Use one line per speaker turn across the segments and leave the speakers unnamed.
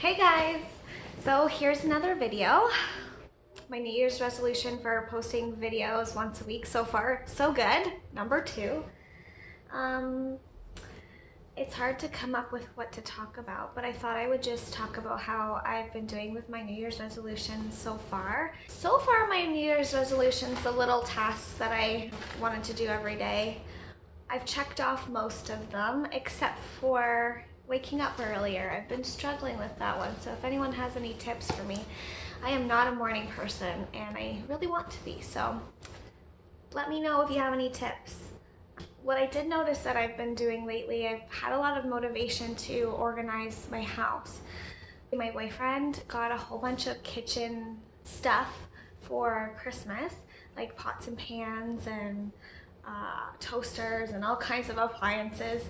Hey guys! So here's another video. My New Year's resolution for posting videos once a week so far, so good. Number 2. It's hard to come up with what to talk about, but I thought I would just talk about how I've been doing with my New Year's resolutions so far. So far, my New Year's resolutions, the little tasks that I wanted to do every day, I've checked off most of them except for waking up earlier. I've been struggling with that one, so if anyone has any tips for me, I am not a morning person and I really want to be, so let me know if you have any tips. What I did notice that I've been doing lately, I've had a lot of motivation to organize my house. My boyfriend got a whole bunch of kitchen stuff for Christmas, like pots and pans and toasters and all kinds of appliances,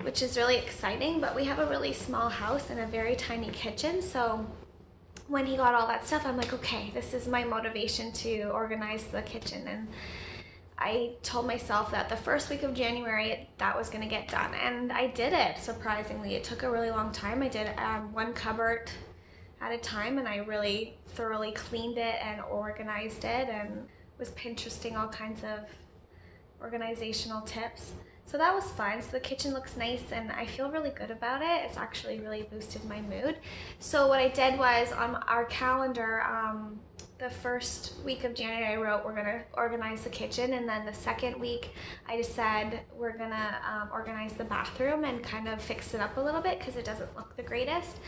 which is really exciting, but we have a really small house and a very tiny kitchen, so when he got all that stuff, I'm like, okay, this is my motivation to organize the kitchen. And I told myself that the first week of January that was gonna get done, and I did it. Surprisingly, it took a really long time. I did one cupboard at a time, and I really thoroughly cleaned it and organized it and was Pinteresting all kinds of organizational tips. So that was fun. So the kitchen looks nice and I feel really good about it. It's actually really boosted my mood. So what I did was on our calendar, the first week of January I wrote we're gonna organize the kitchen, and then the second week I just said we're gonna organize the bathroom and kind of fix it up a little bit because it doesn't look the greatest.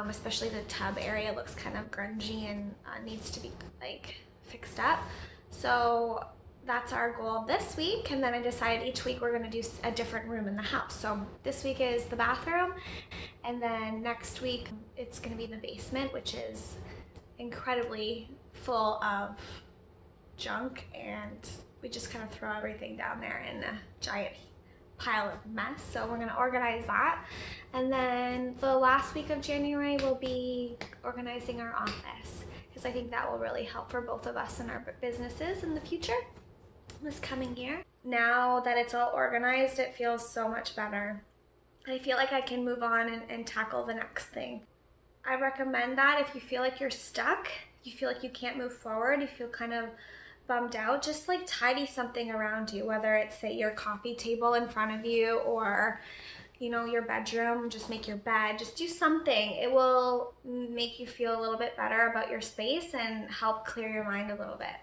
Especially the tub area looks kind of grungy and needs to be like fixed up. So that's our goal this week, and then I decided each week we're going to do a different room in the house. So this week is the bathroom, and then next week it's going to be the basement, which is incredibly full of junk, and we just kind of throw everything down there in a giant pile of mess. So we're going to organize that, and then the last week of January we'll be organizing our office, because I think that will really help for both of us and our businesses in the future this coming year. Now that it's all organized, it feels so much better. I feel like I can move on and tackle the next thing. I recommend that if you feel like you're stuck, you feel like you can't move forward, you feel kind of bummed out, just like tidy something around you, whether it's say your coffee table in front of you or your bedroom. Just make your bed, just do something. It will make you feel a little bit better about your space and help clear your mind a little bit.